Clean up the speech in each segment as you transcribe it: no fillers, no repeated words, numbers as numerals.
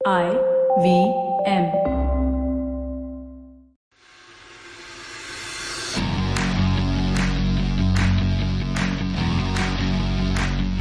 IVM.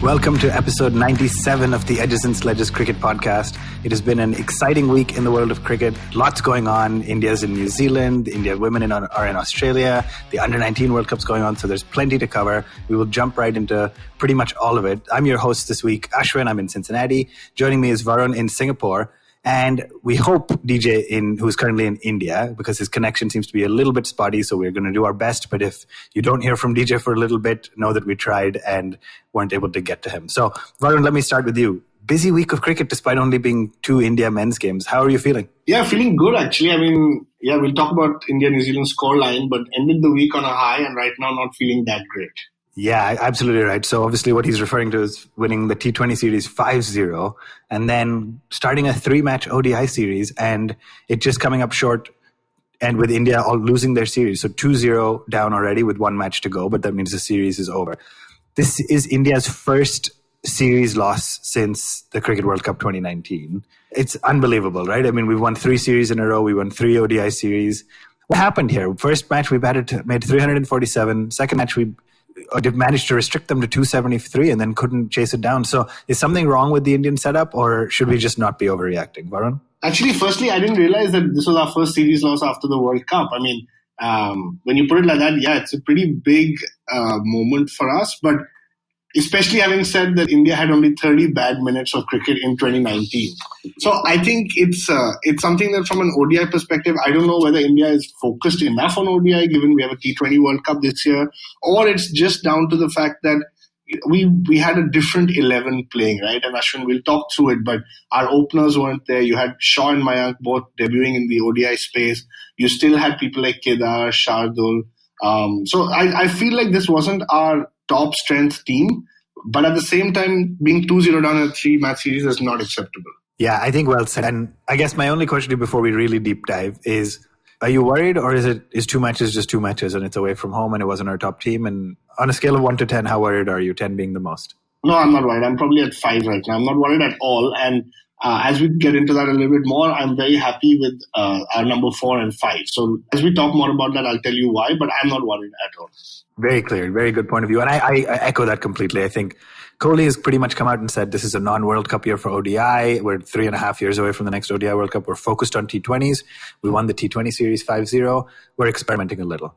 Welcome to episode 97 of the Edges Sledges cricket podcast. It has been an exciting week in the world of cricket. Lots going on. India's in New Zealand. The India women are in Australia. The Under-19 World Cup's going on, so there's plenty to cover. We will jump right into pretty much all of it. I'm your host this week, Ashwin. I'm in Cincinnati. Joining me is Varun in Singapore. And we hope DJ, who's currently in India, because his connection seems to be a little bit spotty, so we're going to do our best. But if you don't hear from DJ for a little bit, know that we tried and weren't able to get to him. So, Varun, let me start with you. Busy week of cricket despite only being 2 India men's games. How are you feeling? Yeah, feeling good actually. We'll talk about India-New Zealand scoreline, but ended the week on a high and right now not feeling that great. Yeah, absolutely right. So obviously what he's referring to is winning the T20 series 5-0 and then starting a 3-match ODI series and it just coming up short and with India all losing their series. So 2-0 down already with 1 match to go, but that means the series is over. This is India's first series loss since the Cricket World Cup 2019. It's unbelievable, right? I mean, we've won 3 series in a row. We won 3 ODI series. What happened here? First match we made 347. Second match we managed to restrict them to 273 and then couldn't chase it down. So is something wrong with the Indian setup or should we just not be overreacting? Varun? Actually, firstly, I didn't realize that this was our first series loss after the World Cup. I mean, when you put it like that, yeah, it's a pretty big moment for us. But especially having said that India had only 30 bad minutes of cricket in 2019. So I think it's something that from an ODI perspective, I don't know whether India is focused enough on ODI given we have a T20 World Cup this year, or it's just down to the fact that we had a different 11 playing, right? And Ashwin, we'll talk through it, but our openers weren't there. You had Shaw and Mayank both debuting in the ODI space. You still had people like Kedar, Shardul. So I feel like this wasn't our top strength team, but at the same time, being 2-0 down in a 3-match series is not acceptable. Yeah, I think well said. And I guess my only question to you before we really deep dive is, are you worried or is 2 matches just 2 matches and it's away from home and it wasn't our top team? And on a scale of 1 to 10, how worried are you, 10 being the most? No, I'm not worried. I'm probably at 5 right now. I'm not worried at all. And as we get into that a little bit more, I'm very happy with our number 4 and 5. So as we talk more about that, I'll tell you why, but I'm not worried at all. Very clear. Very good point of view. And I echo that completely. I think Kohli has pretty much come out and said this is a non-World Cup year for ODI. We're 3.5 years away from the next ODI World Cup. We're focused on T20s. We won the T20 series 5-0. We're experimenting a little.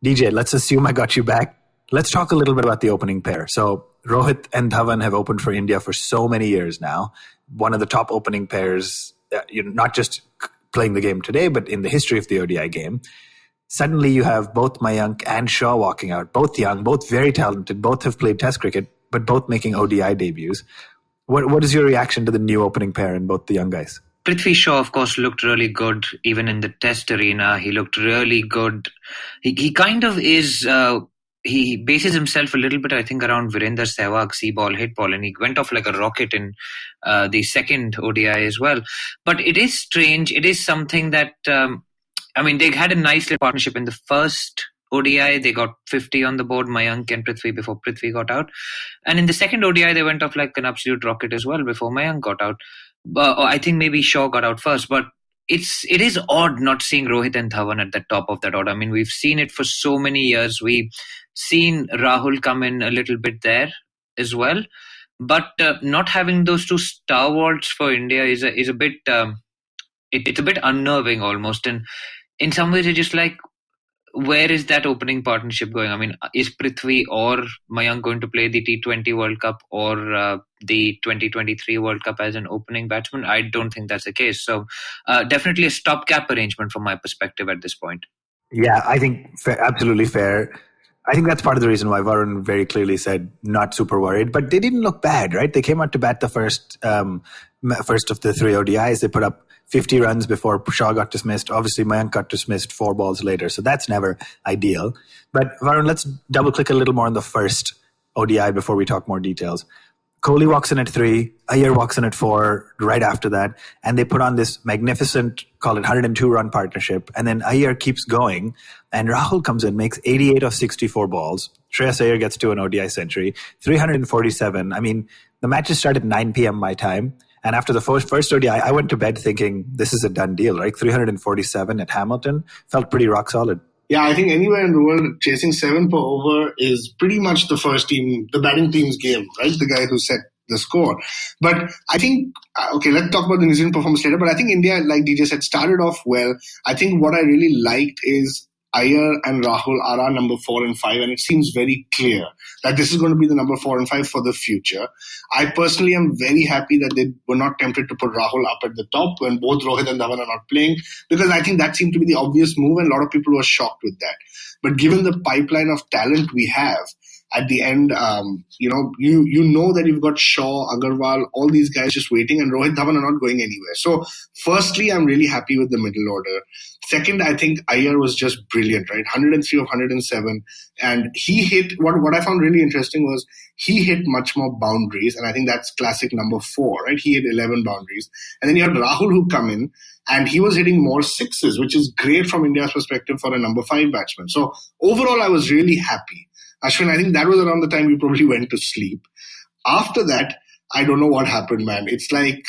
DJ, let's assume I got you back. Let's talk a little bit about the opening pair. So Rohit and Dhawan have opened for India for so many years now. One of the top opening pairs, not just playing the game today, but in the history of the ODI game. Suddenly you have both Mayank and Shaw walking out, both young, both very talented, both have played Test cricket, but both making ODI debuts. What is your reaction to the new opening pair and both the young guys? Prithvi Shaw, of course, looked really good even in the Test arena. He looked really good. He kind of is... he bases himself a little bit, I think, around Virender Sehwag's see-ball, hit-ball, and he went off like a rocket in the second ODI as well. But it is strange. It is something that... they had a nice little partnership in the first ODI. They got 50 on the board, Mayank and Prithvi, before Prithvi got out. And in the second ODI, they went off like an absolute rocket as well before Mayank got out. I think maybe Shaw got out first, but it is odd not seeing Rohit and Dhawan at the top of that order. I mean, we've seen it for so many years. We've seen Rahul come in a little bit there as well. But not having those 2 stalwarts for India is a bit... it's a bit unnerving almost. And in some ways, it's just like, where is that opening partnership going? I mean, is Prithvi or Mayank going to play the T20 World Cup or the 2023 World Cup as an opening batsman? I don't think that's the case. So definitely a stopgap arrangement from my perspective at this point. Yeah, I think absolutely fair. I think that's part of the reason why Varun very clearly said not super worried. But they didn't look bad, right? They came out to bat the first of the 3 ODIs. They put up 50 runs before Shaw got dismissed. Obviously, Mayank got dismissed 4 balls later. So that's never ideal. But Varun, let's double click a little more on the first ODI before we talk more details. Kohli walks in at 3, Iyer walks in at 4 right after that, and they put on this magnificent, call it 102-run partnership, and then Iyer keeps going, and Rahul comes in, makes 88 of 64 balls. Shreyas Iyer gets to an ODI century, 347. I mean, the matches start at 9 p.m. my time, And after the first ODI, I went to bed thinking this is a done deal, right? 347 at Hamilton felt pretty rock solid. Yeah, I think anywhere in the world, chasing 7 per over is pretty much the first team, the batting team's game, right? The guy who set the score. But I think, okay, let's talk about the New Zealand performance later. But I think India, like DJ said, started off well. I think what I really liked is Iyer and Rahul are our number 4 and 5, and it seems very clear that this is going to be the number 4 and 5 for the future. I personally am very happy that they were not tempted to put Rahul up at the top when both Rohit and Dhawan are not playing, because I think that seemed to be the obvious move, and a lot of people were shocked with that. But given the pipeline of talent we have, at the end, you know that you've got Shaw, Agarwal, all these guys just waiting, and Rohit, Dhawan are not going anywhere. So, firstly, I'm really happy with the middle order. Second, I think Iyer was just brilliant, right? 103 of 107, and he hit. What I found really interesting was he hit much more boundaries, and I think that's classic number 4, right? He hit 11 boundaries, and then you had Rahul who come in, and he was hitting more sixes, which is great from India's perspective for a number 5 batsman. So overall, I was really happy. Ashwin, I think that was around the time you probably went to sleep. After that, I don't know what happened, man. It's like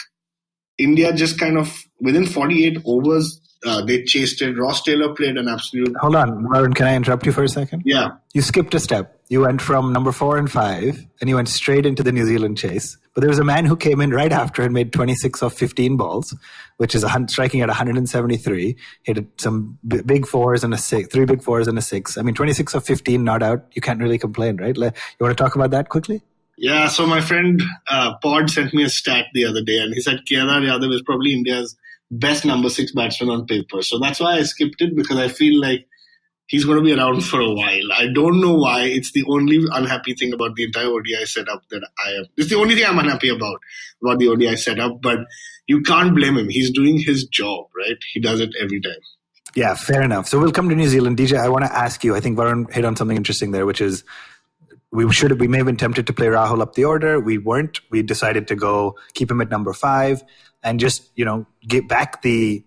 India just kind of, within 48 overs, they chased it. Ross Taylor played an absolute... Hold on, Varun, can I interrupt you for a second? Yeah. You skipped a step. You went from number 4 and 5, and you went straight into the New Zealand chase. But there was a man who came in right after and made 26 of 15 balls, which is striking at 173, hit some big 4s and a 6, 3 big 4s and a 6. I mean, 26 of 15 not out. You can't really complain, right? You want to talk about that quickly? Yeah, so my friend Pod sent me a stat the other day, and he said Kedar Yadav is probably India's best number 6 batsman on paper. So that's why I skipped it, because I feel like he's going to be around for a while. I don't know why. It's the only unhappy thing about the entire ODI setup that I am. It's the only thing I'm unhappy about the ODI setup, but you can't blame him. He's doing his job, right? He does it every time. Yeah, fair enough. So we'll come to New Zealand. DJ, I want to ask you, I think Varun hit on something interesting there, which is we may have been tempted to play Rahul up the order. We weren't. We decided to keep him at number 5 and just, get back the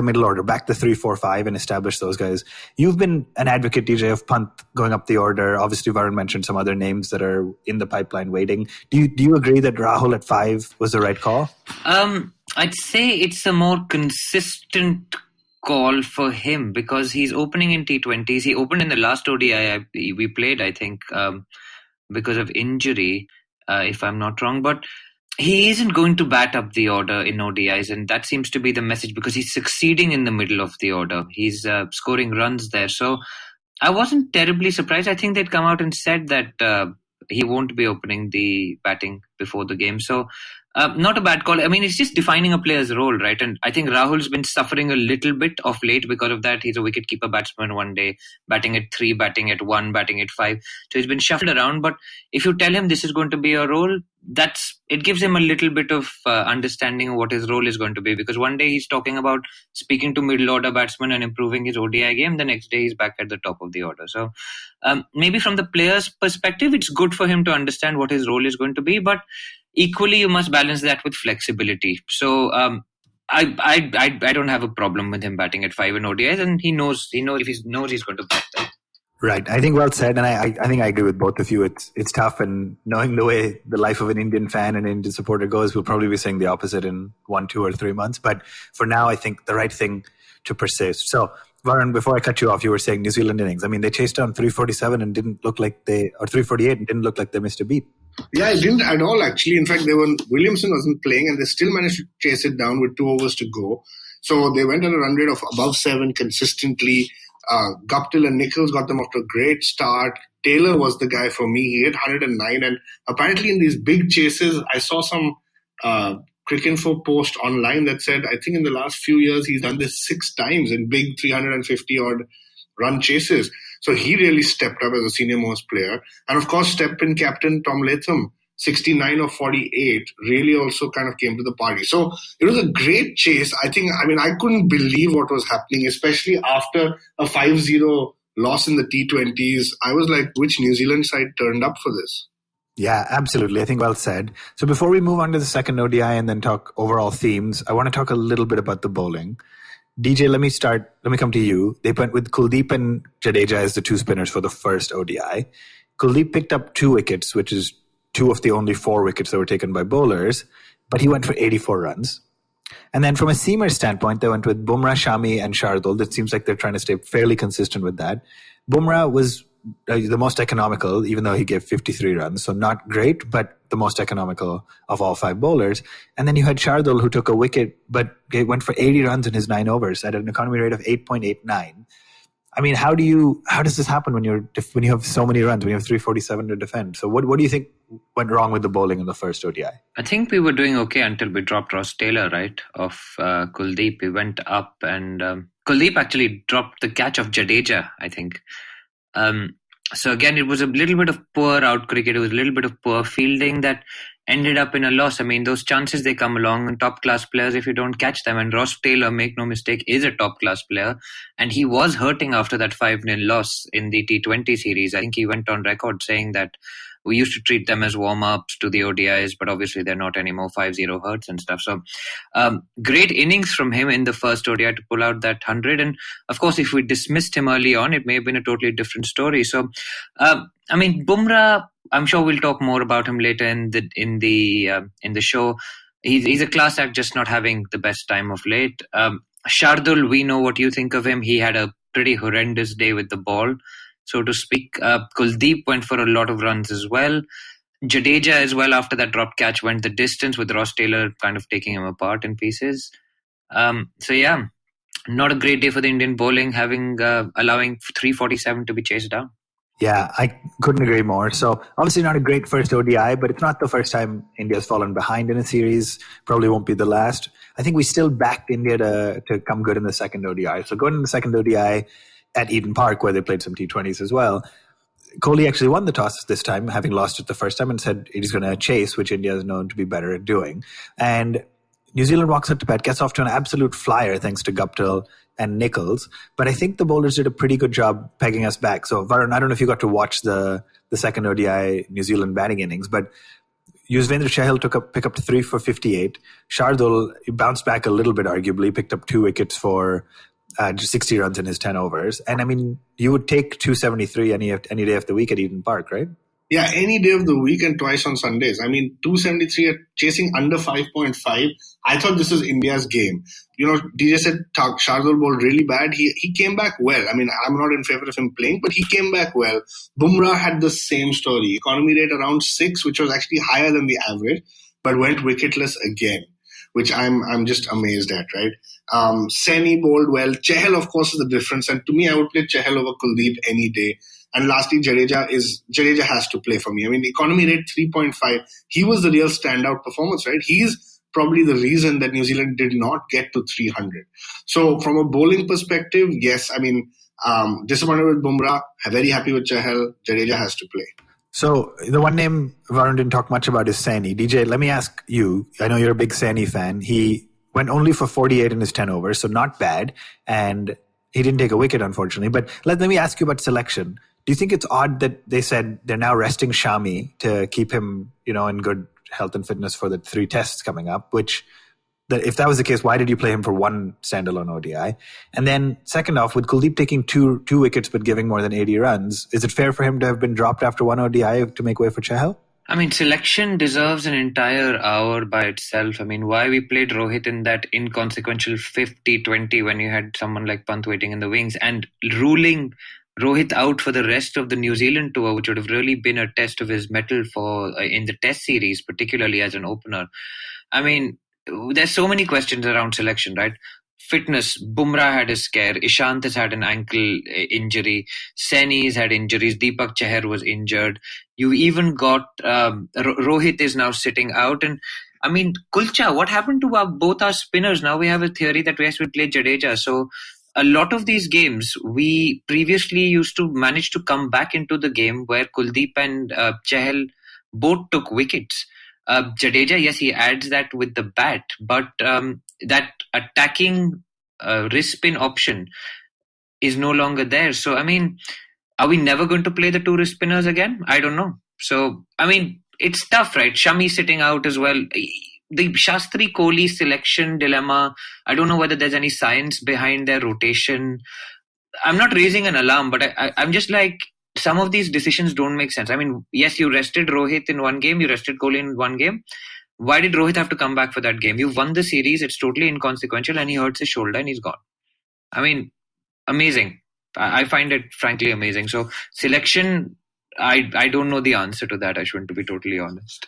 middle order, back the 3, 4, 5 and establish those guys. You've been an advocate, DJ, of Pant going up the order. Obviously, Varun mentioned some other names that are in the pipeline waiting. Do you agree that Rahul at 5 was the right call? I'd say it's a more consistent call for him because he's opening in T20s. He opened in the last ODI we played, I think, because of injury, if I'm not wrong. But he isn't going to bat up the order in ODIs, and that seems to be the message because he's succeeding in the middle of the order. He's scoring runs there. So I wasn't terribly surprised. I think they'd come out and said that he won't be opening the batting before the game. So not a bad call. I mean, it's just defining a player's role, right? And I think Rahul's been suffering a little bit of late because of that. He's a wicket-keeper batsman one day, batting at 3, batting at 1, batting at 5. So he's been shuffled around. But if you tell him this is going to be a role, it gives him a little bit of understanding of what his role is going to be. Because one day he's talking about speaking to middle-order batsmen and improving his ODI game. The next day he's back at the top of the order. So maybe from the player's perspective, it's good for him to understand what his role is going to be. But equally, you must balance that with flexibility. So I don't have a problem with him batting at 5 in ODIs, and he knows if he knows he's going to bat that. Right. I think well said, and I think I agree with both of you. It's tough, and knowing the way the life of an Indian fan and Indian supporter goes, we'll probably be saying the opposite in 1, 2, or 3 months. But for now, I think the right thing to persist. So, Varun, before I cut you off, you were saying New Zealand innings. I mean, they chased down 347 and didn't look like or 348 and didn't look like they missed a beat. Yeah, it didn't at all, actually. In fact, Williamson wasn't playing, and they still managed to chase it down with 2 overs to go. So they went at a run rate of above 7 consistently. Guptill and Nichols got them off to a great start. Taylor was the guy for me. He hit 109, and apparently in these big chases, I saw some Cricinfo post online that said, I think in the last few years, he's done this 6 times in big 350-odd run chases. So he really stepped up as a senior most player. And of course, step-in captain Tom Latham, 69 of 48, really also kind of came to the party. So it was a great chase. I couldn't believe what was happening, especially after a 5-0 loss in the T20s. I was like, which New Zealand side turned up for this? Yeah, absolutely. I think well said. So before we move on to the second ODI and then talk overall themes, I want to talk a little bit about the bowling. DJ, let me come to you. They went with Kuldeep and Jadeja as the 2 spinners for the first ODI. Kuldeep picked up 2 wickets, which is 2 of the only 4 wickets that were taken by bowlers. but he went for 84 runs. And then from a seamer standpoint, they went with Bumrah, Shami, and Shardul. It seems like they're trying to stay fairly consistent with that. Bumrah was the most economical, even though he gave 53 runs. So not great, but the most economical of all 5 bowlers. And then you had Shardul, who took a wicket, but went for 80 runs in his 9 overs at an economy rate of 8.89. I mean, how does this happen when you have so many runs, when you have 347 to defend? So what do you think went wrong with the bowling in the first ODI? I think we were doing okay until we dropped Ross Taylor, right, of Kuldeep. He went up and Kuldeep actually dropped the catch of Jadeja, I think. So again, it was a little bit of poor out cricket. It was a little bit of poor fielding that ended up in a loss. I mean, those chances, they come along, and top-class players, if you don't catch them, and Ross Taylor, make no mistake, is a top-class player, and he was hurting after that 5-0 loss in the T20 series. I think he went on record saying that we used to treat them as warm-ups to the ODIs, but obviously they're not anymore, 5-0 hurts and stuff. So great innings from him in the first ODI to pull out that 100. And of course, if we dismissed him early on, it may have been a totally different story. So, I mean, Bumrah, I'm sure we'll talk more about him later in the show. He's a class act, just not having the best time of late. Shardul, we know what you think of him. He had a pretty horrendous day with the ball, so to speak. Kuldeep went for a lot of runs as well. Jadeja as well, after that dropped catch, went the distance, with Ross Taylor kind of taking him apart in pieces. So yeah, not a great day for the Indian bowling, allowing 347 to be chased down. Yeah, I couldn't agree more. So obviously not a great first ODI, but it's not the first time India's fallen behind in a series. Probably won't be the last. I think we still backed India to come good in the second ODI. So going in the second ODI at Eden Park, where they played some T20s as well, Kohli actually won the toss this time, having lost it the first time, and said he's going to chase, which India is known to be better at doing. And New Zealand walks up to bat, gets off to an absolute flyer thanks to Guptill and Nichols. But I think the bowlers did a pretty good job pegging us back. So Varun, I don't know if you got to watch the second ODI New Zealand batting innings, but Yuzvendra Chahal pick up to 3 for 58. Shardul bounced back a little bit, arguably, picked up 2 wickets for just 60 runs in his 10 overs. And I mean, you would take 273 any day of the week at Eden Park, right? Yeah, any day of the week and twice on Sundays. I mean, 273 chasing under 5.5. I thought this was India's game. You know, DJ said Shardul bowled really bad. He came back well. I mean, I'm not in favor of him playing, but he came back well. Bumrah had the same story. Economy rate around 6, which was actually higher than the average, but went wicketless again, which I'm just amazed at, right? Saini bowled well. Chahal, of course, is the difference. And to me, I would play Chahal over Kuldeep any day. And lastly, Jadeja has to play for me. I mean, economy rate 3.5. He was the real standout performance, right? He's probably the reason that New Zealand did not get to 300. So from a bowling perspective, yes, I mean, disappointed with Bumrah, very happy with Chahal. Jadeja has to play. So the one name Varun didn't talk much about is Saini. DJ, let me ask you, I know you're a big Saini fan. He went only for 48 in his 10 overs, so not bad. And he didn't take a wicket, unfortunately. But let me ask you about selection. Do you think it's odd that they said they're now resting Shami to keep him, in good health and fitness for the 3 tests coming up? If that was the case, why did you play him for one standalone ODI? And then second off, with Kuldeep taking two wickets but giving more than 80 runs, is it fair for him to have been dropped after one ODI to make way for Chahal? I mean, selection deserves an entire hour by itself. I mean, why we played Rohit in that inconsequential 50-20 when you had someone like Pant waiting in the wings, and ruling Rohit out for the rest of the New Zealand tour, which would have really been a test of his mettle in the test series, particularly as an opener. I mean, there's so many questions around selection, right? Fitness, Bumrah had a scare, Ishant has had an ankle injury, Saini's had injuries, Deepak Chahar was injured. You even got Rohit is now sitting out. And I mean, Kulcha, what happened to both our spinners? Now we have a theory that we have to play Jadeja. So a lot of these games, we previously used to manage to come back into the game where Kuldeep and Chahal both took wickets. Jadeja, yes, he adds that with the bat, but that attacking wrist spin option is no longer there. So, I mean, are we never going to play the 2 wrist spinners again? I don't know. So, I mean, it's tough, right? Shami sitting out as well. The Shastri Kohli selection dilemma, I don't know whether there's any science behind their rotation. I'm not raising an alarm, but I'm just like, some of these decisions don't make sense. I mean, yes, you rested Rohit in one game, you rested Kohli in one game, Why did Rohit have to come back for that game? You won the series. It's totally inconsequential, and he hurts his shoulder and he's gone. I mean, amazing. I find it frankly amazing. So selection, I don't know the answer to that, Ashwin, to be totally honest.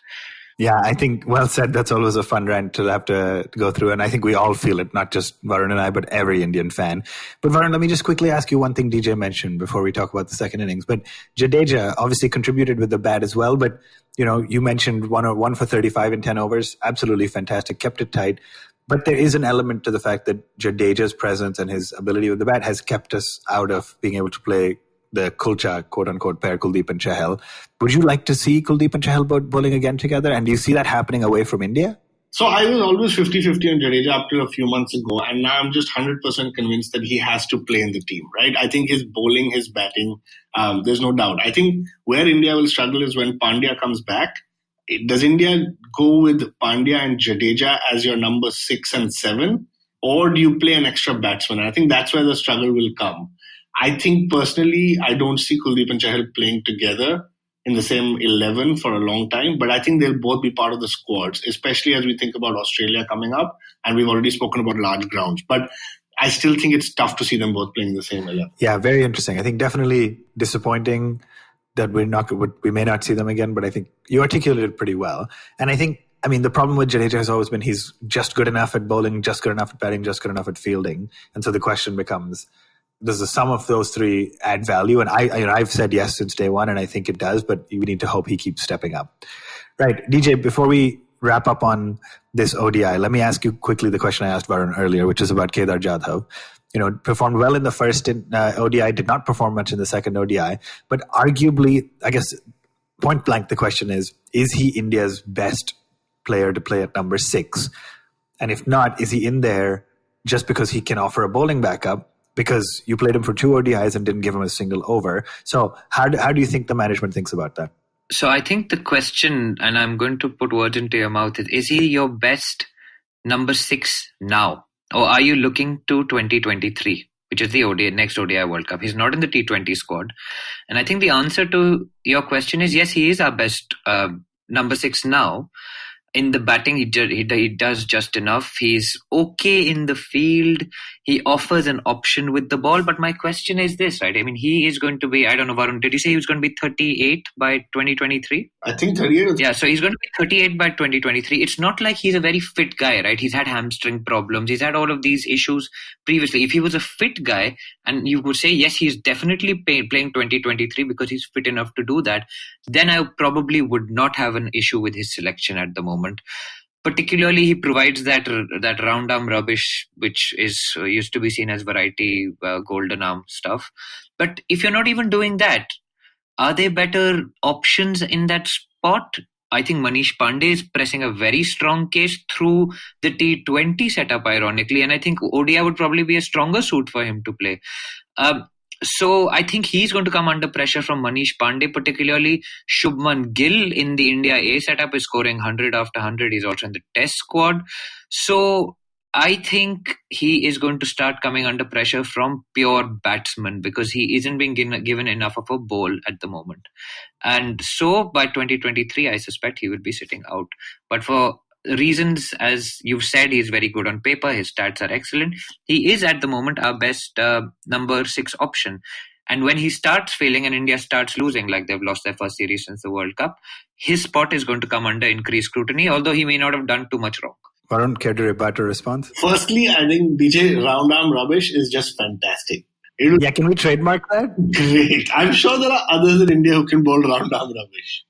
Yeah, I think, well said. That's always a fun rant to have to go through. And I think we all feel it, not just Varun and I, but every Indian fan. But Varun, let me just quickly ask you one thing DJ mentioned before we talk about the second innings. But Jadeja obviously contributed with the bat as well. But, you mentioned one for 35 in 10 overs. Absolutely fantastic. Kept it tight. But there is an element to the fact that Jadeja's presence and his ability with the bat has kept us out of being able to play the Kulcha, quote-unquote, pair, Kuldeep and Chahal. Would you like to see Kuldeep and Chahal bowling again together? And do you see that happening away from India? So I was always 50-50 on Jadeja up till a few months ago. And now I'm just 100% convinced that he has to play in the team, right? I think his bowling, his batting, there's no doubt. I think where India will struggle is when Pandya comes back. Does India go with Pandya and Jadeja as your number 6 and 7? Or do you play an extra batsman? And I think that's where the struggle will come. I think personally, I don't see Kuldeep and Chahal playing together in the same 11 for a long time, but I think they'll both be part of the squads, especially as we think about Australia coming up, and we've already spoken about large grounds. But I still think it's tough to see them both playing in the same 11. Yeah, very interesting. I think definitely disappointing that we may not see them again, but I think you articulated it pretty well. And I think, the problem with Jadeja has always been he's just good enough at bowling, just good enough at batting, just good enough at fielding. And so the question becomes, does the sum of those three add value? And I've said yes since day one, and I think it does, but we need to hope he keeps stepping up. Right, DJ, before we wrap up on this ODI, let me ask you quickly the question I asked Varun earlier, which is about Kedar Jadhav. Performed well in the first ODI, did not perform much in the second ODI, but arguably, I guess, point blank, the question is he India's best player to play at number 6? And if not, is he in there just because he can offer a bowling backup? Because you played him for 2 ODIs and didn't give him a single over. So how do you think the management thinks about that? So I think the question, and I'm going to put words into your mouth, is he your best number 6 now? Or are you looking to 2023, which is the next ODI World Cup? He's not in the T20 squad. And I think the answer to your question is yes, he is our best number 6 now. In the batting, he does just enough. He's okay in the field. He offers an option with the ball. But my question is this, right? He is going to be, I don't know, Varun, did you say he was going to be 38 by 2023? I think 38. Yeah, so he's going to be 38 by 2023. It's not like he's a very fit guy, right? He's had hamstring problems. He's had all of these issues previously. If he was a fit guy, and you would say, yes, he's definitely playing 2023 because he's fit enough to do that, then I probably would not have an issue with his selection at the moment. Particularly, he provides that round arm rubbish, which is used to be seen as variety golden arm stuff. But if you're not even doing that, are there better options in that spot? I think Manish Pandey is pressing a very strong case through the T20 setup, ironically, and I think ODI would probably be a stronger suit for him to play. So I think he's going to come under pressure from Manish Pandey, particularly. Shubman Gill in the India A setup is scoring 100 after 100. He's also in the test squad. So I think he is going to start coming under pressure from pure batsmen because he isn't being given enough of a bowl at the moment. And so by 2023, I suspect he will be sitting out. But for reasons, as you've said, he's very good on paper. His stats are excellent. He is at the moment our best number 6 option. And when he starts failing and India starts losing, like they've lost their first series since the World Cup, his spot is going to come under increased scrutiny, although he may not have done too much wrong. Varun, care to rebut a response? Firstly, I think DJ round arm rubbish is just fantastic. Yeah, can we trademark that? Great. I'm sure there are others in India who can bowl round arm rubbish.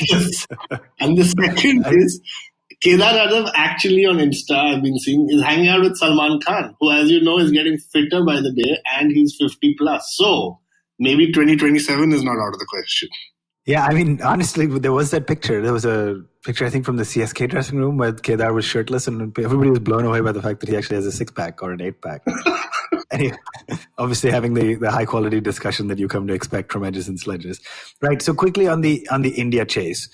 Yes. And the second is, Kedar Jadhav actually on Insta, I've been seeing, is hanging out with Salman Khan, who, as you know, is getting fitter by the day, and he's 50 plus. So maybe 2027 is not out of the question. Yeah, honestly, there was that picture. There was a picture, I think, from the CSK dressing room where Kedar was shirtless and everybody was blown away by the fact that he actually has a 6-pack or an 8-pack. Anyway, obviously having the high-quality discussion that you come to expect from Edges and Sledges. Right, so quickly on the India chase.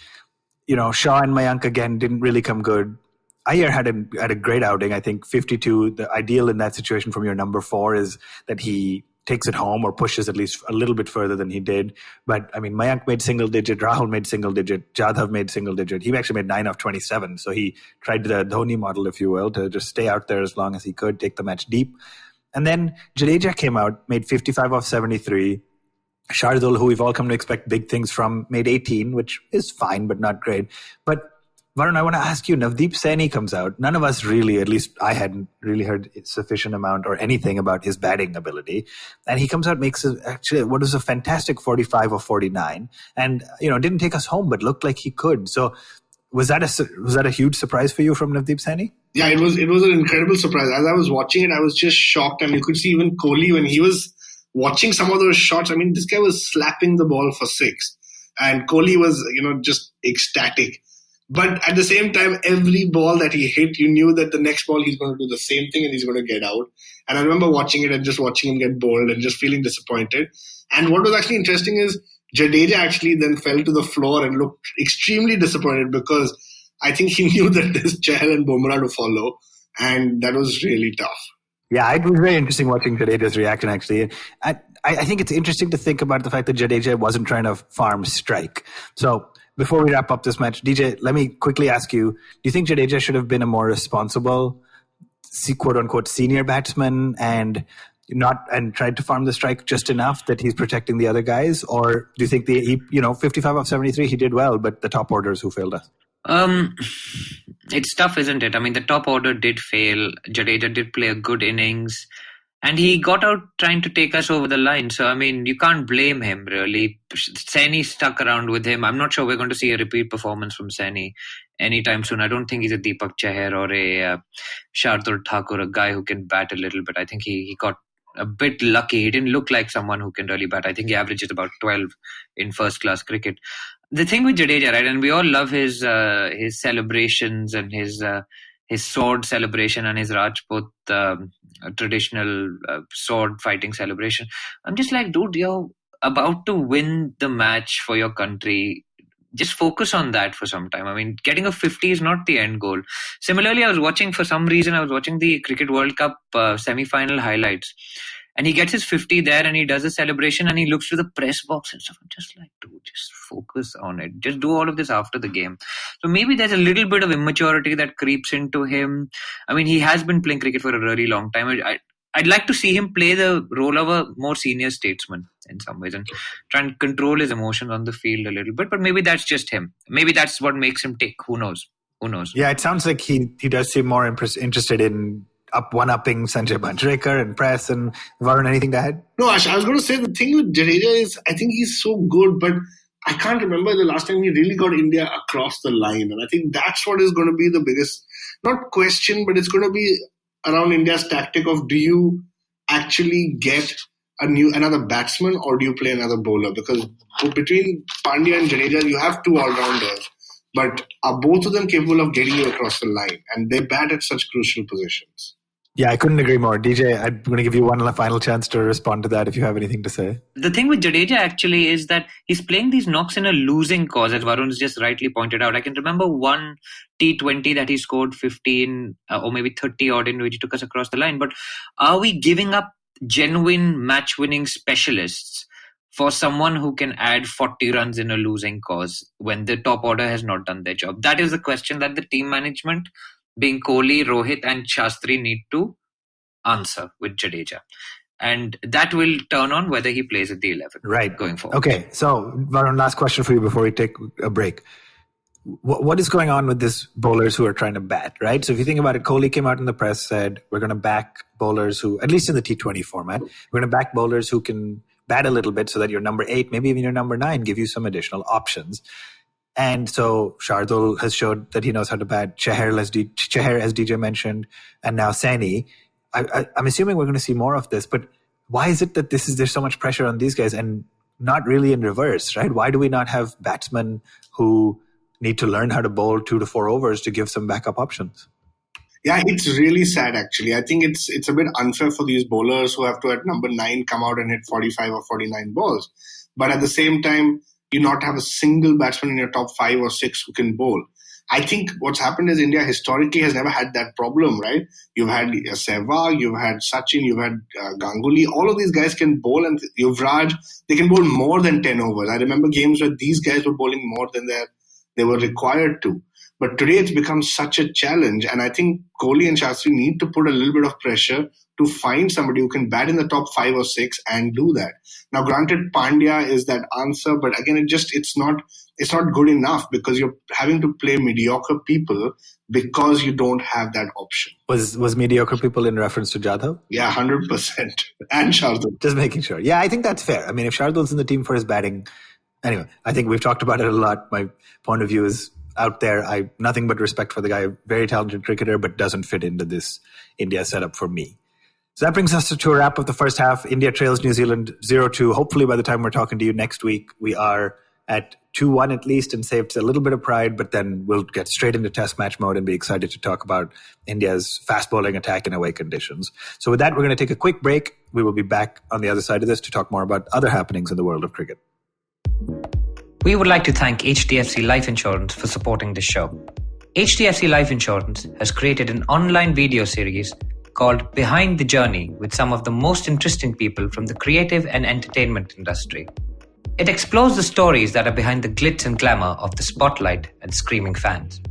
Shaw and Mayank again didn't really come good. Iyer had a great outing. I think 52. The ideal in that situation from your number 4 is that he takes it home or pushes at least a little bit further than he did. But I mean, Mayank made single digit, Rahul made single digit, Jadhav made single digit. He actually made 9 of 27. So he tried the Dhoni model, if you will, to just stay out there as long as he could, take the match deep. And then Jadeja came out, made 55 of 73. Shardul, who we've all come to expect big things from, made 18, which is fine, but not great. But Varun, I want to ask you, Navdeep Saini comes out. None of us really, at least I hadn't really heard sufficient amount or anything about his batting ability. And he comes out, makes actually what was a fantastic 45 or 49. And, didn't take us home, but looked like he could. So was that a huge surprise for you from Navdeep Saini? Yeah, it was an incredible surprise. As I was watching it, I was just shocked. And you could see even Kohli when he was watching some of those shots. I mean, this guy was slapping the ball for 6. And Kohli was, just ecstatic. But at the same time, every ball that he hit, you knew that the next ball he's going to do the same thing and he's going to get out. And I remember watching it and just watching him get bowled and just feeling disappointed. And what was actually interesting is Jadeja actually then fell to the floor and looked extremely disappointed because I think he knew that there's Chahal and Bumrah to follow. And that was really tough. Yeah, it was very interesting watching Jadeja's reaction, actually. I think it's interesting to think about the fact that Jadeja wasn't trying to farm strike. So before we wrap up this match, DJ, let me quickly ask you, do you think Jadeja should have been a more responsible, quote-unquote, senior batsman and tried to farm the strike just enough that he's protecting the other guys? Or do you think 55 of 73, he did well, but the top orders who failed us? It's tough, isn't it? I mean, the top order did fail. Jadeja did play a good innings. And he got out trying to take us over the line. So, I mean, you can't blame him, really. Saini stuck around with him. I'm not sure we're going to see a repeat performance from Saini anytime soon. I don't think he's a Deepak Chahar or a Shardul Thakur, a guy who can bat a little bit. I think he got a bit lucky. He didn't look like someone who can really bat. I think he averages about 12 in first-class cricket. The thing with Jadeja, right, and we all love his celebrations and his sword celebration and his Rajput traditional sword fighting celebration. I'm just like, dude, you're about to win the match for your country. Just focus on that for some time. I mean, getting a 50 is not the end goal. Similarly, I was watching the Cricket World Cup semi-final highlights. And he gets his 50 there and he does a celebration and he looks to the press box and stuff. I'm just like, dude, just focus on it. Just do all of this after the game. So maybe there's a little bit of immaturity that creeps into him. I mean, he has been playing cricket for a really long time. I'd like to see him play the role of a more senior statesman in some ways and try and control his emotions on the field a little bit. But maybe that's just him. Maybe that's what makes him tick. Who knows? Yeah, it sounds like he does seem more interested in one-upping Sanjay Manjrekar and press. And Varun, anything to add? No, Ash, I was going to say the thing with Jadeja is I think he's so good, but I can't remember the last time he really got India across the line. And I think that's what is going to be the biggest, not question, but it's going to be around India's tactic of do you actually get another batsman or do you play another bowler? Because between Pandya and Jadeja, you have 2 all-rounders. But are both of them capable of getting you across the line? And they bat at such crucial positions. Yeah, I couldn't agree more. DJ, I'm going to give you one final chance to respond to that if you have anything to say. The thing with Jadeja actually is that he's playing these knocks in a losing cause, as Varun's just rightly pointed out. I can remember one T20 that he scored 15 or maybe 30 odd in which he took us across the line. But are we giving up genuine match-winning specialists for someone who can add 40 runs in a losing cause when the top order has not done their job? That is the question that the team management, being Kohli, Rohit and Shastri, need to answer with Jadeja. And that will turn on whether he plays at the 11 going forward. Okay, so Varun, last question for you before we take a break. What is going on with these bowlers who are trying to bat, right? So if you think about it, Kohli came out in the press, said, we're going to back bowlers who, at least in the T20 format, we're going to back bowlers who can bat a little bit so that your number 8, maybe even your number 9, give you some additional options. And so Shardul has showed that he knows how to bat. Chahar, as DJ mentioned, and now Saini. I'm assuming we're going to see more of this, but why is it that there's so much pressure on these guys and not really in reverse, right? Why do we not have batsmen who need to learn how to bowl 2 to 4 overs to give some backup options? Yeah, it's really sad actually. I think it's a bit unfair for these bowlers who have to at number 9 come out and hit 45 or 49 balls. But at the same time, you not have a single batsman in your top 5 or 6 who can bowl. I think what's happened is India historically has never had that problem, right? You've had Sehwag, you've had Sachin, you've had Ganguly. All of these guys can bowl, and Yuvraj, they can bowl more than 10 overs. I remember games where these guys were bowling more than they were required to. But today it's become such a challenge, and I think Kohli and Shastri need to put a little bit of pressure to find somebody who can bat in the top 5 or 6 and do that. Now, granted, Pandya is that answer, but again, it's not good enough because you're having to play mediocre people because you don't have that option. Was mediocre people in reference to Jadhav? Yeah, 100%. And Shardul. Just making sure. Yeah, I think that's fair. I mean, if Shardul's in the team for his batting, anyway, I think we've talked about it a lot. My point of view is out there. I nothing but respect for the guy. Very talented cricketer, but doesn't fit into this India setup for me. So that brings us to a wrap of the first half. India trails New Zealand 0-2. Hopefully by the time we're talking to you next week, we are at 2-1 at least and saved a little bit of pride, but then we'll get straight into test match mode and be excited to talk about India's fast bowling attack in away conditions. So with that, we're going to take a quick break. We will be back on the other side of this to talk more about other happenings in the world of cricket. We would like to thank HDFC Life Insurance for supporting this show. HDFC Life Insurance has created an online video series called Behind the Journey with some of the most interesting people from the creative and entertainment industry. It explores the stories that are behind the glitz and glamour of the spotlight and screaming fans.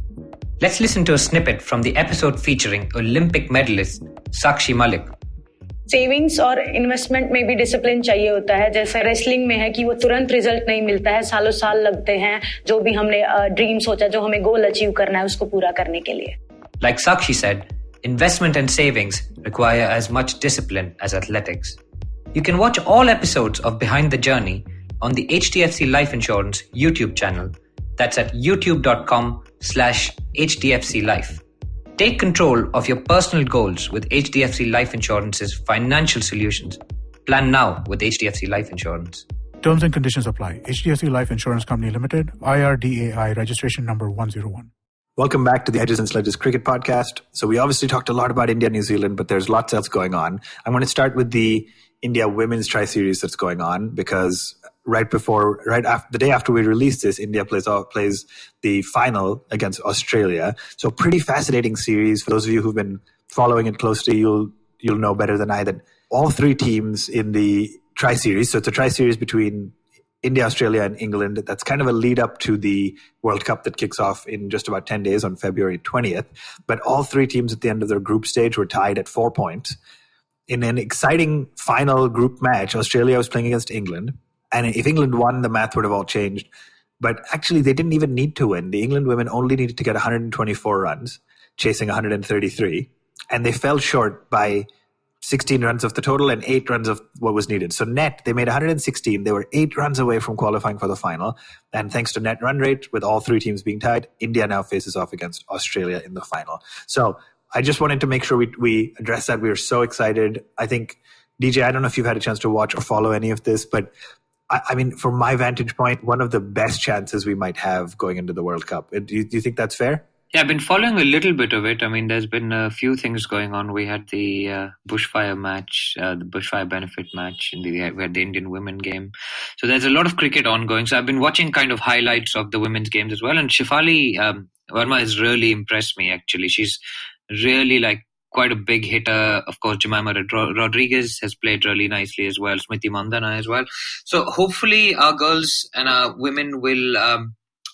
Let's listen to a snippet from the episode featuring Olympic medalist Sakshi Malik. Savings और investment में भी discipline चाहिए होता है. जैसे wrestling में है कि वो तुरंत रिजल्ट नहीं मिलता है, सालों साल लगते हैं. जो भी हमने ड्रीम सोचा, जो हमें गोल अचीव करना है, उसको पूरा करने के लिए. Like Sakshi said, investment and savings require as much discipline as athletics. You can watch all episodes of Behind the Journey on the HDFC Life Insurance YouTube channel. That's at youtube.com/HDFC Life. Take control of your personal goals with HDFC Life Insurance's financial solutions. Plan now with HDFC Life Insurance. Terms and conditions apply. HDFC Life Insurance Company Limited, IRDAI registration number 101. Welcome back to the Edges and Sledges cricket podcast. So we obviously talked a lot about India, New Zealand, but there's lots else going on. I'm going to start with the India women's tri-series that's going on because the day after we release this, India plays the final against Australia. So pretty fascinating series. For those of you who've been following it closely, you'll know better than I that all three teams in the tri-series, so it's a tri-series between India, Australia, and England. That's kind of a lead up to the World Cup that kicks off in just about 10 days on February 20th. But all three teams at the end of their group stage were tied at 4 points. In an exciting final group match, Australia was playing against England. And if England won, the math would have all changed. But actually, they didn't even need to win. The England women only needed to get 124 runs, chasing 133. And they fell short by 16 runs of the total and 8 runs of what was needed. So net, they made 116. They were 8 runs away from qualifying for the final. And thanks to net run rate, with all three teams being tied, India now faces off against Australia in the final. So I just wanted to make sure we address that. We were so excited. I think, DJ, I don't know if you've had a chance to watch or follow any of this, but I mean, from my vantage point, one of the best chances we might have going into the World Cup. Do you think that's fair? Yeah, I've been following a little bit of it. I mean, there's been a few things going on. We had the Bushfire match, the Bushfire benefit match, we had the Indian women game. So there's a lot of cricket ongoing. So I've been watching kind of highlights of the women's games as well. And Shefali Verma has really impressed me, actually. She's really quite a big hitter. Of course, Jemima Rodriguez has played really nicely as well. Smriti Mandhana as well. So hopefully our girls and our women will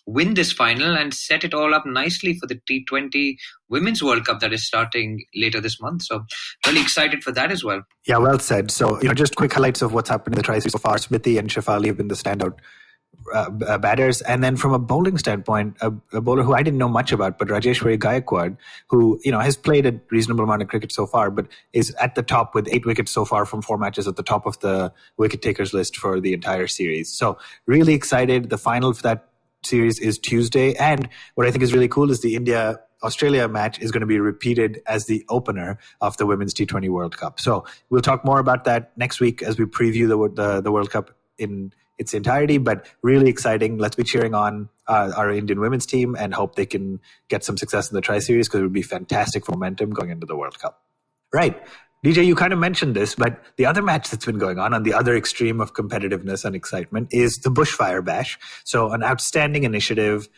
win this final and set it all up nicely for the T20 Women's World Cup that is starting later this month. So really excited for that as well. Yeah, well said. So, just quick highlights of what's happened in the tri-series so far. Smriti and Shefali have been the standout batters. And then from a bowling standpoint, a bowler who I didn't know much about, but Rajeshwari Gaikwad, who, has played a reasonable amount of cricket so far, but is at the top with 8 wickets so far from 4 matches, at the top of the wicket takers list for the entire series. So really excited. The final for that series is Tuesday. And what I think is really cool is the India-Australia match is going to be repeated as the opener of the Women's T20 World Cup. So we'll talk more about that next week as we preview the World Cup in its entirety, but really exciting. Let's be cheering on our Indian women's team and hope they can get some success in the tri-series because it would be fantastic for momentum going into the World Cup. Right. DJ, you kind of mentioned this, but the other match that's been going on the other extreme of competitiveness and excitement is the Bushfire Bash. So an outstanding initiative.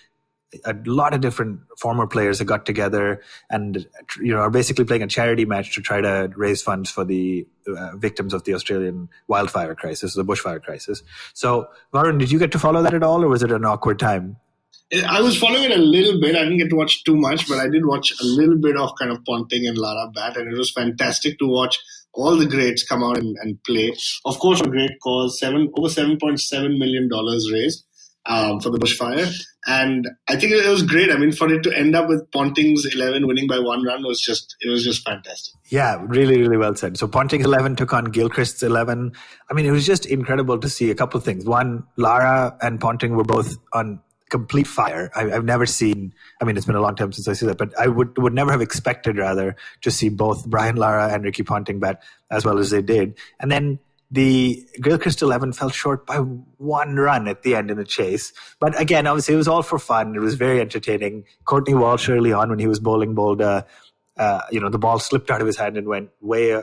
a lot of different former players that got together and, are basically playing a charity match to try to raise funds for the victims of the Australian wildfire crisis, the bushfire crisis. So, Varun, did you get to follow that at all, or was it an awkward time? I was following it a little bit. I didn't get to watch too much, but I did watch a little bit of kind of Ponting and Lara bat, and it was fantastic to watch all the greats come out and play. Of course, a great cause, over $7.7 million raised for the bushfire. And I think it was great. I mean, for it to end up with Ponting's 11 winning by 1 run was just fantastic. Yeah, really, really well said. So Ponting's 11 took on Gilchrist's 11. I mean, it was just incredible to see a couple of things. One, Lara and Ponting were both on complete fire. I've never seen, I mean, it's been a long time since I see that, but I would never have expected, rather, to see both Brian Lara and Ricky Ponting bat as well as they did. And then the Gilchrist 11 fell short by 1 run at the end in a chase. But again, obviously, it was all for fun. It was very entertaining. Courtney Walsh early on, when he was bowled, the ball slipped out of his hand and went way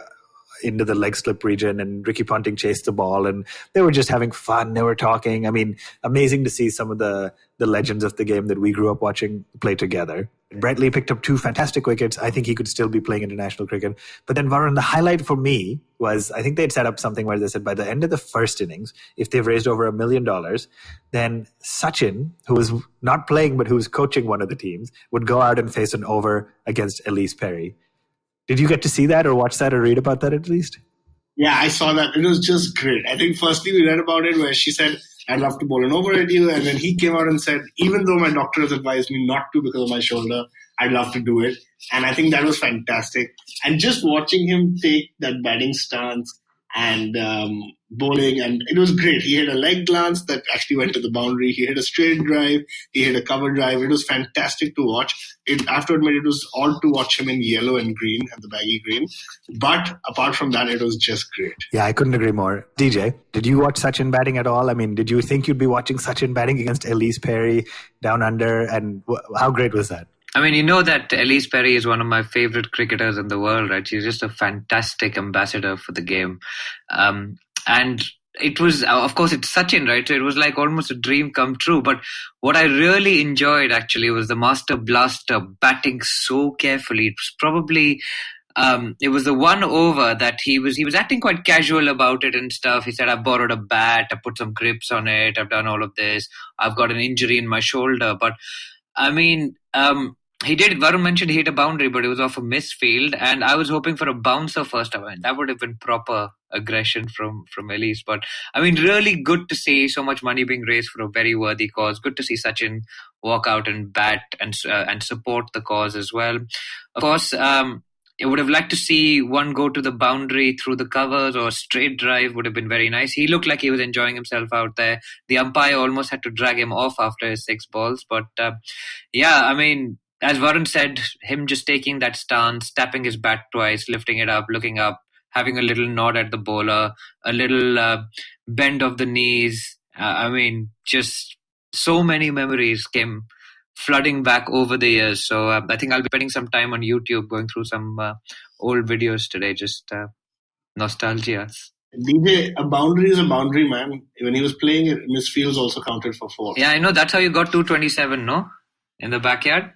into the leg slip region, and Ricky Ponting chased the ball, and they were just having fun. They were talking. I mean, amazing to see some of the legends of the game that we grew up watching play together. Brett Lee picked up 2 fantastic wickets. I think he could still be playing international cricket. But then, Varun, the highlight for me was, I think they'd set up something where they said by the end of the first innings, if they've raised over $1 million, then Sachin, who was not playing but who was coaching one of the teams, would go out and face an over against Ellyse Perry. Did you get to see that or watch that or read about that at least? Yeah, I saw that. It was just great. I think firstly we read about it where she said, I'd love to bowl an over at you. And then he came out and said, even though my doctor has advised me not to because of my shoulder, I'd love to do it. And I think that was fantastic. And just watching him take that batting stance and bowling, and it was great. He had a leg glance that actually went to the boundary. He had a straight drive. He had a cover drive. It was fantastic to watch. I have to admit, it was odd to watch him in yellow and green, and the baggy green. But apart from that, it was just great. Yeah, I couldn't agree more. DJ, did you watch Sachin batting at all? I mean, did you think you'd be watching Sachin batting against Ellyse Perry down under? And how great was that? I mean, you know that Ellyse Perry is one of my favorite cricketers in the world, right? She's just a fantastic ambassador for the game. And it was, of course, it's Sachin, right? So it was like almost a dream come true. But what I really enjoyed actually was the Master Blaster batting so carefully. It was probably, it was the 1 over that he was acting quite casual about it and stuff. He said, I borrowed a bat, I put some grips on it, I've done all of this, I've got an injury in my shoulder. But I mean, Varun mentioned he hit a boundary, but it was off a misfield, and I was hoping for a bouncer first. I mean, that would have been proper aggression from Ellyse. But I mean, really good to see so much money being raised for a very worthy cause. Good to see Sachin walk out and bat and support the cause as well. Of course, I would have liked to see one go to the boundary through the covers, or a straight drive would have been very nice. He looked like he was enjoying himself out there. The umpire almost had to drag him off after his 6 balls. But yeah, I mean, as Varun said, him just taking that stance, tapping his bat twice, lifting it up, looking up, having a little nod at the bowler, a little bend of the knees. I mean, just so many memories came flooding back over the years. So I think I'll be spending some time on YouTube going through some old videos today, just nostalgia. DJ, a boundary is a boundary, man. When he was playing it, misfields also counted for 4. Yeah, I know. That's how you got 227, no? In the backyard?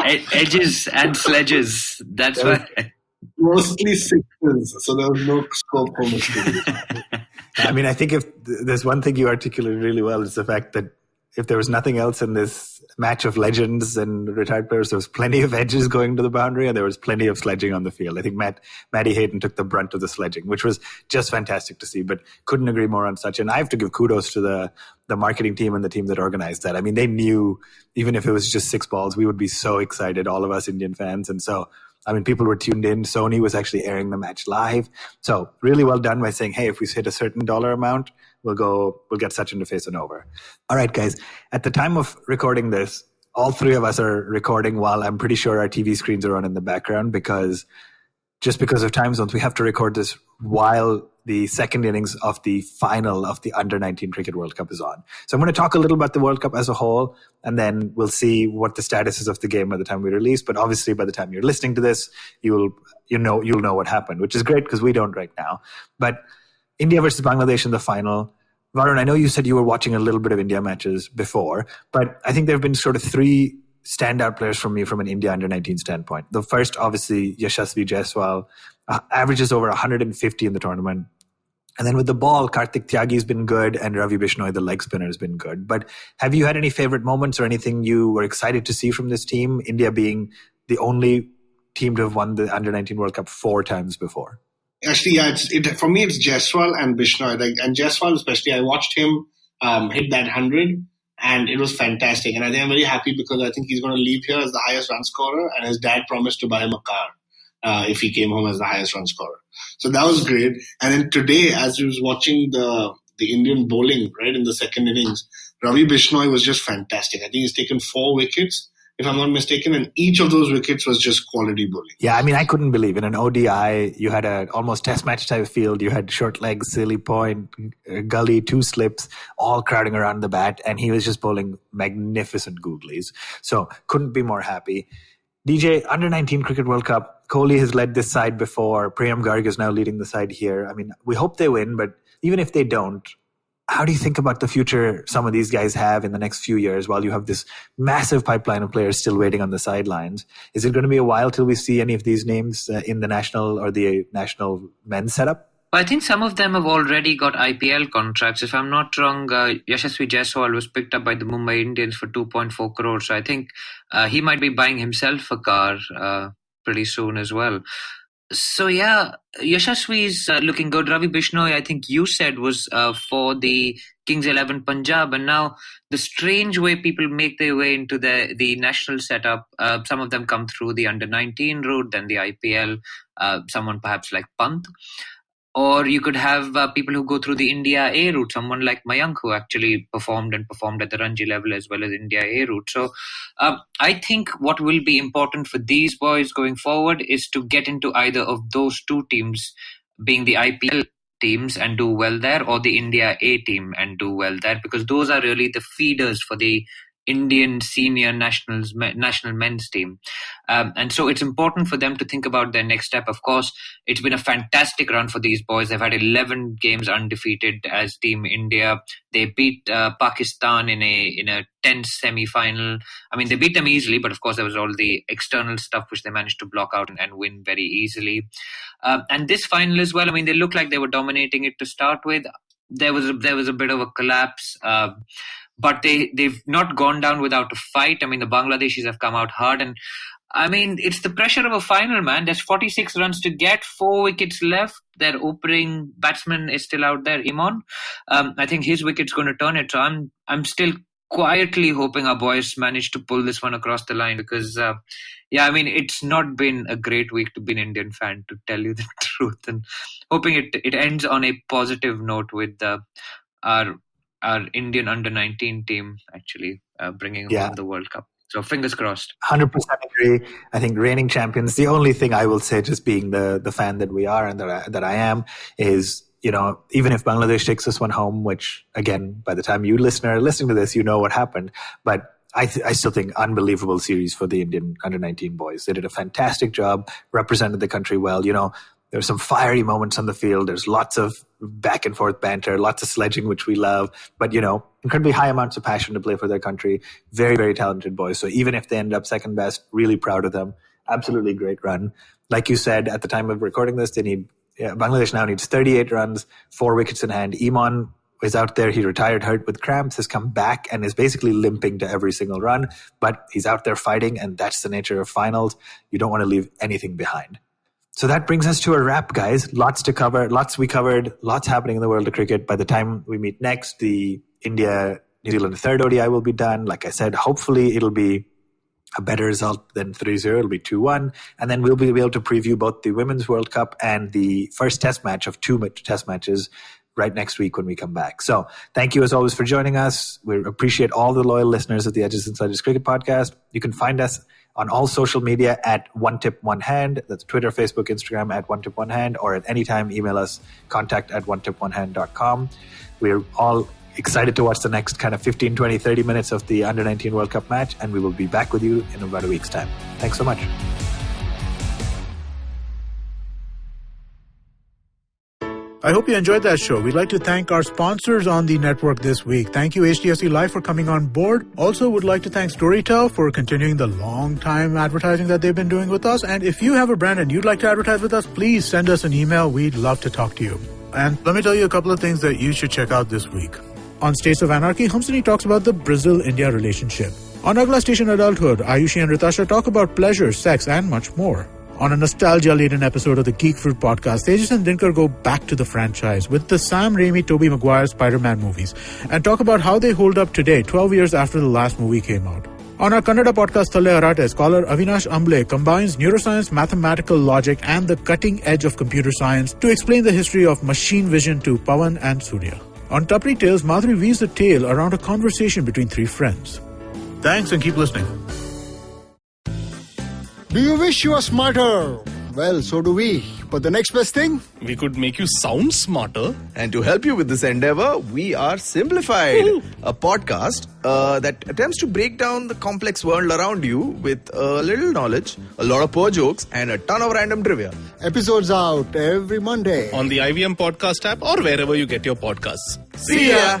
Edges and Sledges. That's why. Mostly 6s, so there was no scope for mistakes. I mean, I think if there's one thing you articulated really well, is the fact that if there was nothing else in this match of legends and retired players, there was plenty of edges going to the boundary, and there was plenty of sledging on the field. I think Matty Hayden took the brunt of the sledging, which was just fantastic to see, but couldn't agree more on Sachin. I have to give kudos to the marketing team and the team that organized that. I mean, they knew even if it was just 6 balls, we would be so excited, all of us Indian fans. And so, I mean, people were tuned in. Sony was actually airing the match live. So really well done by saying, hey, if we hit a certain dollar amount, we'll get Sachin to face an over. All right, guys. At the time of recording this, all 3 of us are recording while I'm pretty sure our TV screens are on in the background, because of time zones, we have to record this while the second innings of the final of the Under-19 Cricket World Cup is on. So I'm going to talk a little about the World Cup as a whole, and then we'll see what the status is of the game by the time we release. But obviously, by the time you're listening to this, you'll know what happened, which is great because we don't right now. But India versus Bangladesh in the final, Varun, I know you said you were watching a little bit of India matches before, but I think there have been sort of three standout players from me from an India under-19 standpoint. The first, obviously, Yashasvi Jaiswal, averages over 150 in the tournament. And then with the ball, Karthik Tyagi's been good and Ravi Bishnoi, the leg spinner, has been good. But have you had any favorite moments or anything you were excited to see from this team, India being the only team to have won the under-19 World Cup 4 times before? Actually, yeah, for me, it's Jaiswal and Bishnoi. And Jaiswal especially, I watched him hit that 100 and it was fantastic. And I think I'm very happy because I think he's going to leave here as the highest run scorer, and his dad promised to buy him a car if he came home as the highest run scorer. So that was great. And then today, as we was watching the Indian bowling, right, in the second innings, Ravi Bishnoi was just fantastic. I think he's taken 4 wickets, if I'm not mistaken, and each of those wickets was just quality bowling. Yeah, I mean, I couldn't believe in an ODI, you had an almost test match type of field. You had short legs, silly point, gully, 2 slips, all crowding around the bat, and he was just bowling magnificent googlies. So couldn't be more happy. DJ, under-19 Cricket World Cup, Kohli has led this side before. Priyam Garg is now leading the side here. I mean, we hope they win, but even if they don't, how do you think about the future some of these guys have in the next few years while you have this massive pipeline of players still waiting on the sidelines? Is it going to be a while till we see any of these names in the national or the national men's setup? I think some of them have already got IPL contracts. If I'm not wrong, Yashasvi Jaiswal was picked up by the Mumbai Indians for 2.4 crores. So I think he might be buying himself a car pretty soon as well. So yeah, Yashasvi's looking good. Ravi Bishnoi, I think you said, was for the Kings 11 Punjab. And now the strange way people make their way into the national setup, some of them come through the under-19 route, then the IPL, someone perhaps like Pant. Or you could have people who go through the India A route, someone like Mayank, who actually performed at the Ranji level as well as India A route. So I think what will be important for these boys going forward is to get into either of those 2 teams, being the IPL teams and do well there, or the India A team and do well there, because those are really the feeders for the Indian senior national men's team. And so it's important for them to think about their next step. Of course, it's been a fantastic run for these boys. They've had 11 games undefeated as Team India. They beat Pakistan in a tense semi-final. I mean, they beat them easily, but of course there was all the external stuff which they managed to block out and win very easily. And this final as well, I mean, they looked like they were dominating it to start with. There was a bit of a collapse. But they've not gone down without a fight. I mean, the Bangladeshis have come out hard. And, I mean, it's the pressure of a final, man. There's 46 runs to get, 4 wickets left. Their opening batsman is still out there, Imon. I think his wicket's going to turn it. So I'm still quietly hoping our boys manage to pull this one across the line because, I mean, it's not been a great week to be an Indian fan, to tell you the truth. And hoping it ends on a positive note with our Indian under-19 team actually bringing home the World Cup. So fingers crossed. 100% agree. I think reigning champions, the only thing I will say, just being the fan that we are and that I am, is, you know, even if Bangladesh takes this one home, which again, by the time you listening to this, you know what happened. But I still think unbelievable series for the Indian under-19 boys. They did a fantastic job, represented the country well. You know, there's some fiery moments on the field. There's lots of back and forth banter, lots of sledging, which we love. But, you know, incredibly high amounts of passion to play for their country. Very, very talented boys. So even if they end up second best, really proud of them. Absolutely great run. Like you said, at the time of recording this, Bangladesh now needs 38 runs, 4 wickets in hand. Iman is out there. He retired hurt with cramps, has come back and is basically limping to every single run. But he's out there fighting, and that's the nature of finals. You don't want to leave anything behind. So that brings us to a wrap, guys. Lots to cover, lots we covered, lots happening in the world of cricket. By the time we meet next, the India-New Zealand third ODI will be done. Like I said, hopefully it'll be a better result than 3-0. It'll be 2-1. And then we'll be able to preview both the Women's World Cup and the first test match of 2 test matches right next week when we come back. So thank you as always for joining us. We appreciate all the loyal listeners of the Edges Sledges Cricket Podcast. You can find us on all social media at One Tip One Hand. That's Twitter, Facebook, Instagram at One Tip One Hand, or at any time email us contact@onetiponehand.com. We're all excited to watch the next kind of 15, 20, 30 minutes of the Under-19 World Cup match, and we will be back with you in about a week's time. Thanks so much. I hope you enjoyed that show. We'd like to thank our sponsors on the network this week. Thank you, HDFC Life, for coming on board. Also, would like to thank Storytel for continuing the long time advertising that they've been doing with us. And if you have a brand and you'd like to advertise with us, please send us an email. We'd love to talk to you. And let me tell you a couple of things that you should check out this week. On States of Anarchy, Humsani talks about the Brazil-India relationship. On Agla Station Adulthood, Ayushi and Ritasha talk about pleasure, sex, and much more. On a nostalgia-laden episode of the Geek Fruit podcast, Edges and Dinkar go back to the franchise with the Sam Raimi, Tobey Maguire Spider-Man movies and talk about how they hold up today, 12 years after the last movie came out. On our Kannada podcast, Thalle Arate, scholar Avinash Amble combines neuroscience, mathematical logic, and the cutting edge of computer science to explain the history of machine vision to Pawan and Surya. On Tapri Tales, Madhuri weaves a tale around a conversation between three friends. Thanks and keep listening. Do you wish you were smarter? Well, so do we. But the next best thing? We could make you sound smarter. And to help you with this endeavor, we are Simplified, a podcast that attempts to break down the complex world around you with a little knowledge, a lot of poor jokes, and a ton of random trivia. Episodes out every Monday. On the IVM Podcast app or wherever you get your podcasts. See ya!